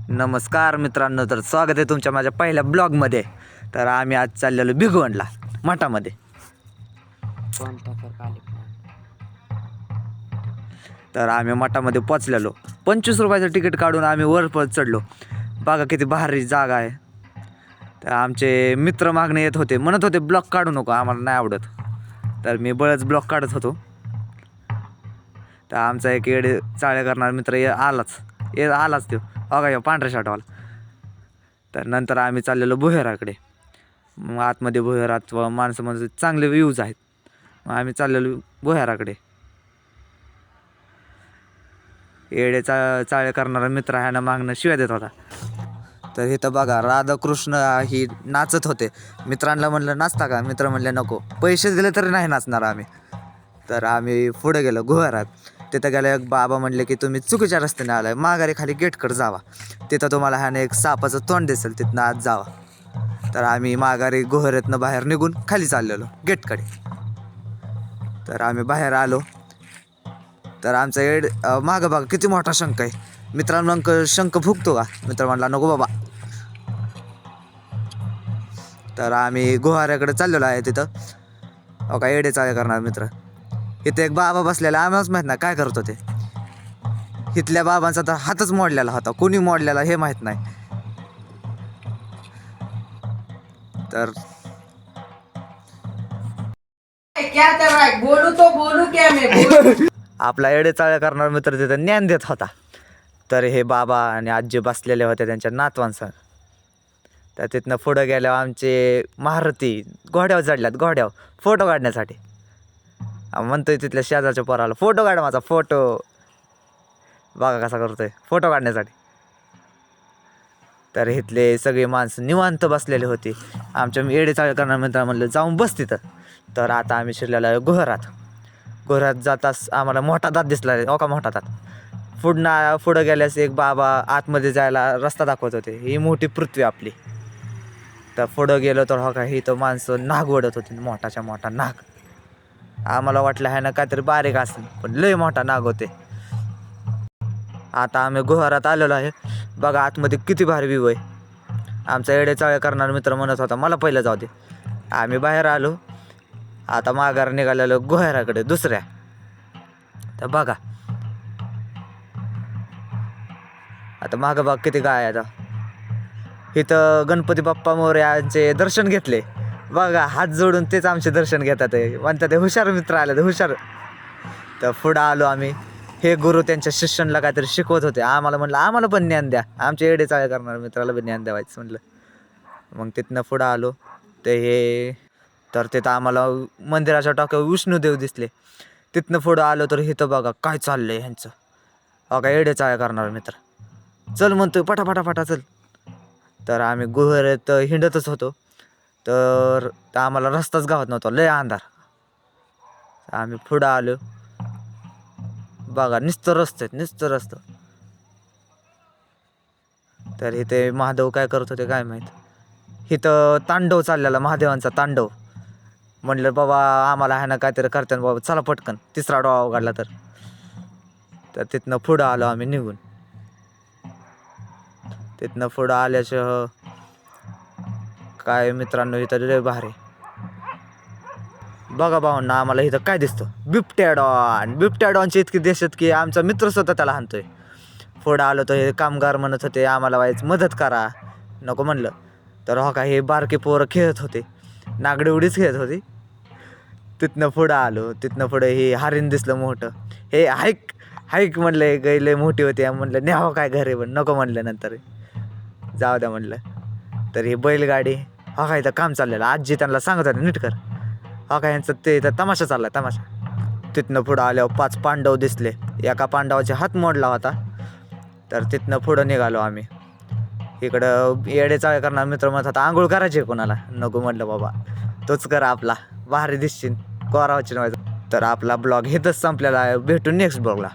नमस्कार मित्रांनो, तर स्वागत आहे तुमच्या माझ्या पहिल्या ब्लॉगमध्ये. तर आम्ही आज चाललेलो भिगवणला मठामध्ये. तर आम्ही मठामध्ये पोचलेलो. 25 रुपयाचं तिकीट काढून आम्ही वर चढलो. बघा किती भारी जागा आहे. तर आमचे मित्र मागणे येत होते, म्हणत होते ब्लॉग काढू नको, आम्हाला नाही आवडत. तर मी बळच ब्लॉग काढत होतो. तर आमचा एक येडे चाळे करणारा मित्र आलाच तो बघा या पांढऱ्या शर्टवाला. तर नंतर आम्ही चाललेलो भुयाराकडे. मग आतमध्ये भुयारात माणसं चांगले व्ह्यूज आहेत. मग आम्ही चाललेलो भुयाराकडे. येडे चाळे करणारा मित्र ह्यानं मागणं शिव्या देत होता. तर इथं बघा राधाकृष्ण ही नाचत होते. मित्रांना म्हणलं नाचता का? मित्र म्हणले नको, पैसे दिले तरी नाही नाचणार आम्ही. तर आम्ही पुढे गेलो गुहारात. तिथं गेलं एक बाबा म्हणले की तुम्ही चुकीच्या रस्त्याने आलाय, माघारी खाली गेटकडे जावा, तिथं तुम्हाला ह्याने एक सापाचं तोंड दिसेल, तिथनं आत जावा. तर आम्ही माघारी गुहारातनं बाहेर निघून खाली चाललेलो गेटकडे. तर आम्ही बाहेर आलो. तर आमचा मागं बघा किती मोठा शंख आहे. मित्रांनो शंख फुकतो का? मित्र म्हणला नको बाबा. तर आम्ही गुहाऱ्याकडे चाललेलो आहे. तिथं हो का येडे चाळे करणार मित्र. इथं एक बाबा बसलेला, आम्हालाच माहीत नाही काय करतो ते. इथल्या बाबांचा तर हातच मोडलेला होता, कोणी मोडलेला हे माहीत नाही. तर आपला येडे चाळे करणार मित्र तिथं ज्ञान देत होता. तर हे बाबा आणि आजी बसलेले होते त्यांच्या नातवांसह. तर तिथनं पुढं गेल्यावर आमचे महारथी घोड्यावर चढल्यात, घोड्यावर फोटो काढण्यासाठी. म्हणतोय तिथल्या शेजारच्या पोराला फोटो काढ माझा फोटो. बघा कसा करतोय फोटो काढण्यासाठी. तर इथले सगळे माणसं निवांत बसलेले होते. आमच्या येडे चाळे करणार मित्र म्हणलं जाऊन बस तिथं. तर आता आम्ही शिरलेलो आहे घोरात जाताच आम्हाला मोठा दात दिसला. हो का मोठा दात. पुढं गेल्यास एक बाबा आतमध्ये जायला रस्ता दाखवत होते. ही मोठी पृथ्वी आपली. तर पुढं गेलो तर हो का ही तर माणसं नाग ओढत होती, मोठाच्या मोठा नाग. आम्हाला वाटलं ह्यानं काहीतरी बारीक असेल, पण लय मोठा नाग होते. आता आम्ही गुहारात आलेलो आहे. बघा आतमध्ये किती भारी व्ह्यू आहे. आमचा येडे चाळे करणारा मित्र म्हणत होता मला पहिलं जाऊ दे. आम्ही बाहेर आलो. आता माघार निघालेलो गुहाराकडे दुसऱ्या. तर बघा आता मागं बघ किती गाय आता. इथं गणपती बाप्पा मोरयांचे दर्शन घेतले. बघा हात जोडून तेच आमचे दर्शन घेतात. म्हणतात ते हुशार मित्र आले, हुशार. तर पुढं आलो आम्ही. हे गुरु त्यांच्या शिष्यांना काहीतरी शिकवत होते. आम्हाला म्हणलं आम्हाला पण ज्ञान द्या, आमच्या येडे चाळे करणार मित्राला पण ज्ञान द्यावायचं म्हणलं. मग तिथनं पुढं आलो. तर तिथं आम्हाला मंदिराच्या टाक्यावर विष्णुदेव दिसले. तिथनं पुढं आलो तर इथं बघा काय चाललंय ह्यांचं. बघा येडे चाळे करणार मित्र चल म्हणतोय पटापटा चल. तर आम्ही गुहेत हिंडतच होतो. तर आम्हाला रस्ताच गावत नव्हता, लय अंधार. आम्ही पुढं आलो. बघा नुसतं रस्तं. तर इथे महादेव काय करत होते काय माहीत. इथं तांडव चाललेला, महादेवांचा तांडव. म्हणलं बाबा आम्हाला ह्यानं काहीतरी करताना बाबा चला पटकन, तिसरा डोळा उघडला तर तिथनं पुढं आलो आम्ही निघून. तिथनं पुढं आल्याचं काय मित्रांनो इथं लय भारी. बघा भावांना आम्हाला इथं काय दिसतं, बिबट्या डॉनची इतकी दहशत की आमचा मित्र स्वतः त्याला हाणतोय. पुढं आलो तर हे कामगार म्हणत होते आम्हाला व्हायचं मदत करा. नको म्हणलं. तर हो का हे बारके पोरं खेळत होते, नागडी उडीच खेळत होती. तिथनं पुढं आलो. तिथनं पुढं हे हरिण दिसलं मोठं. हे हाईक म्हणलं, गैले मोठी होती. म्हणलं न्यावं काय घरी, पण नको म्हणलं, नंतर जाऊ द्या म्हणलं. तर ही बैलगाडी हो का इथं काम चाललेलं. आजी त्यांना सांगत होते नीट कर. हो का यांचं ते इथं तमाशा चालला तमाशा. तिथनं पुढं आल्यावर 5 पांडव दिसले. एका पांडवाचा हात मोडला होता. तर तिथनं पुढं निघालो आम्ही. इकडं येडे चाळे करणार मित्र म्हणत होता आंघोळ करायची कोणाला. नको म्हटलं बाबा तोच करा आपला, भारी दिसशील कोरावाची. तर आपला ब्लॉग इथंच संपलेला आहे. भेटून नेक्स्ट ब्लॉगला.